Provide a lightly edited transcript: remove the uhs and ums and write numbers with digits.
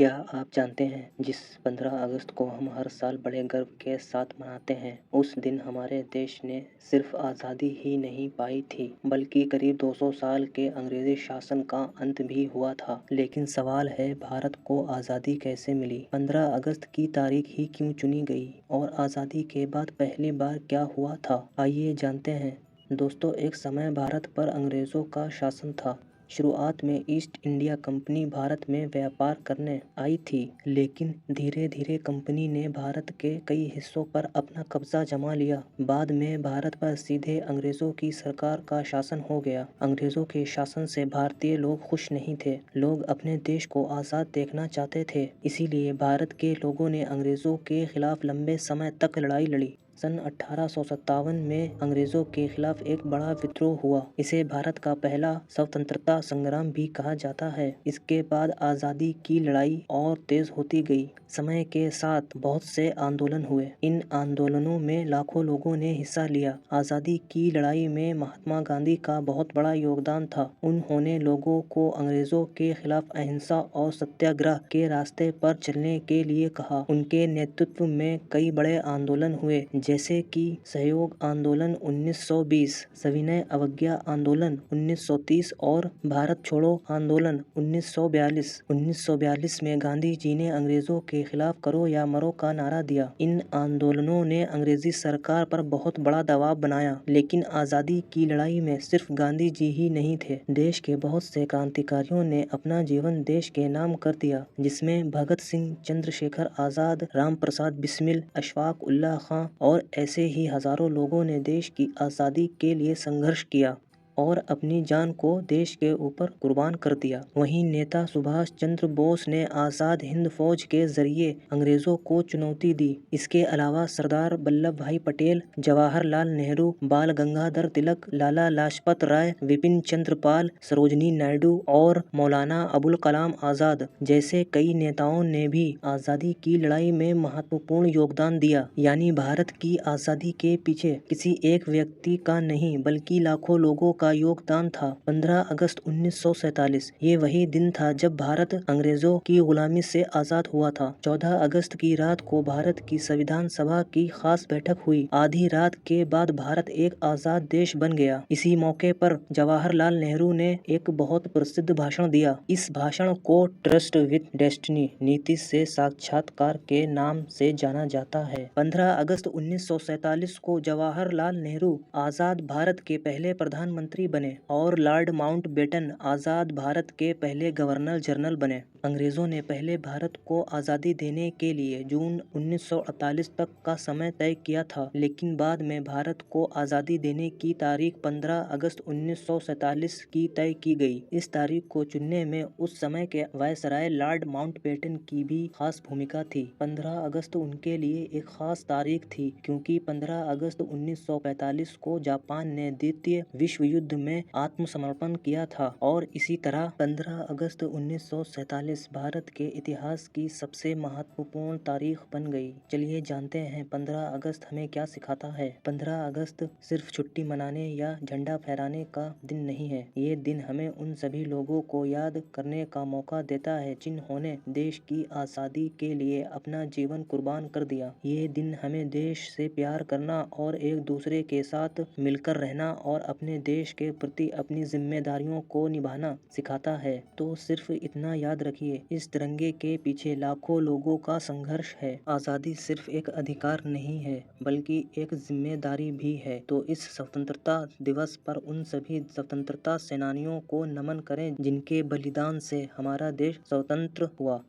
क्या आप जानते हैं जिस 15 अगस्त को हम हर साल बड़े गर्व के साथ मनाते हैं, उस दिन हमारे देश ने सिर्फ आज़ादी ही नहीं पाई थी बल्कि करीब 200 साल के अंग्रेजी शासन का अंत भी हुआ था। लेकिन सवाल है, भारत को आज़ादी कैसे मिली? 15 अगस्त की तारीख ही क्यों चुनी गई और आज़ादी के बाद पहली बार क्या हुआ था? आइए जानते हैं। दोस्तों, एक समय भारत पर अंग्रेज़ों का शासन था। शुरुआत में ईस्ट इंडिया कंपनी भारत में व्यापार करने आई थी, लेकिन धीरे धीरे कंपनी ने भारत के कई हिस्सों पर अपना कब्जा जमा लिया। बाद में भारत पर सीधे अंग्रेज़ों की सरकार का शासन हो गया। अंग्रेज़ों के शासन से भारतीय लोग खुश नहीं थे। लोग अपने देश को आज़ाद देखना चाहते थे। इसीलिए भारत के लोगों ने अंग्रेज़ों के खिलाफ लंबे समय तक लड़ाई लड़ी। सन 1857 में अंग्रेज़ों के खिलाफ एक बड़ा विद्रोह हुआ। इसे भारत का पहला स्वतंत्रता संग्राम भी कहा जाता है। इसके बाद आज़ादी की लड़ाई और तेज होती गई। समय के साथ बहुत से आंदोलन हुए। इन आंदोलनों में लाखों लोगों ने हिस्सा लिया। आज़ादी की लड़ाई में महात्मा गांधी का बहुत बड़ा योगदान था। उन्होंने लोगों को अंग्रेज़ों के खिलाफ अहिंसा और सत्याग्रह के रास्ते पर चलने के लिए कहा। उनके नेतृत्व में कई बड़े आंदोलन हुए, जैसे कि सहयोग आंदोलन 1920, सविनय अवज्ञा आंदोलन 1930 और भारत छोड़ो आंदोलन 1942। 1942 में गांधी जी ने अंग्रेजों के खिलाफ करो या मरो का नारा दिया। इन आंदोलनों ने अंग्रेजी सरकार पर बहुत बड़ा दबाव बनाया। लेकिन आज़ादी की लड़ाई में सिर्फ गांधी जी ही नहीं थे। देश के बहुत से क्रांतिकारियों ने अपना जीवन देश के नाम कर दिया, जिसमें भगत सिंह, चंद्रशेखर आजाद, राम प्रसाद बिस्मिल, अशफाक उल्लाह खां और ऐसे ही हजारों लोगों ने देश की आज़ादी के लिए संघर्ष किया और अपनी जान को देश के ऊपर कुर्बान कर दिया। वहीं नेता सुभाष चंद्र बोस ने आज़ाद हिंद फौज के जरिए अंग्रेजों को चुनौती दी। इसके अलावा सरदार वल्लभ भाई पटेल, जवाहरलाल नेहरू, बाल गंगाधर तिलक, लाला लाजपत राय, विपिन चंद्र पाल, सरोजनी नायडू और मौलाना अबुल कलाम आजाद जैसे कई नेताओं ने भी आज़ादी की लड़ाई में महत्वपूर्ण योगदान दिया। यानी भारत की आज़ादी के पीछे किसी एक व्यक्ति का नहीं बल्कि लाखों लोगों का योगदान था। 15 अगस्त 1947 ये वही दिन था जब भारत अंग्रेजों की गुलामी से आजाद हुआ था। 14 अगस्त की रात को भारत की संविधान सभा की खास बैठक हुई। आधी रात के बाद भारत एक आजाद देश बन गया। इसी मौके पर जवाहरलाल नेहरू ने एक बहुत प्रसिद्ध भाषण दिया। इस भाषण को ट्रस्ट विद डेस्टिनी नीति से साक्षात्कार के नाम से जाना जाता है। 15 अगस्त 1947 को जवाहरलाल नेहरू आजाद भारत के पहले प्रधानमंत्री बने और लॉर्ड माउंटबेटन आजाद भारत के पहले गवर्नर जनरल बने। अंग्रेजों ने पहले भारत को आज़ादी देने के लिए जून 1948 तक का समय तय किया था, लेकिन बाद में भारत को आज़ादी देने की तारीख 15 अगस्त 1947 की तय की गई। इस तारीख को चुनने में उस समय के वायसराय लॉर्ड माउंटबेटन की भी खास भूमिका थी। 15 अगस्त उनके लिए एक खास तारीख थी क्योंकि 15 अगस्त 1945 को जापान ने द्वितीय विश्व युद्ध में आत्मसमर्पण किया था और इसी तरह 15 अगस्त 1947 भारत के इतिहास की सबसे महत्वपूर्ण तारीख बन गई। चलिए जानते हैं 15 अगस्त हमें क्या सिखाता है। 15 अगस्त सिर्फ छुट्टी मनाने या झंडा फहराने का दिन नहीं है। ये दिन हमें उन सभी लोगों को याद करने का मौका देता है जिन्होंने देश की आज़ादी के लिए अपना जीवन कुर्बान कर दिया। ये दिन हमें देश से प्यार करना और एक दूसरे के साथ मिलकर रहना और अपने देश के प्रति अपनी जिम्मेदारियों को निभाना सिखाता है। तो सिर्फ इतना याद रखिए, इस तिरंगे के पीछे लाखों लोगों का संघर्ष है। आज़ादी सिर्फ एक अधिकार नहीं है बल्कि एक जिम्मेदारी भी है। तो इस स्वतंत्रता दिवस पर उन सभी स्वतंत्रता सेनानियों को नमन करें जिनके बलिदान से हमारा देश स्वतंत्र हुआ।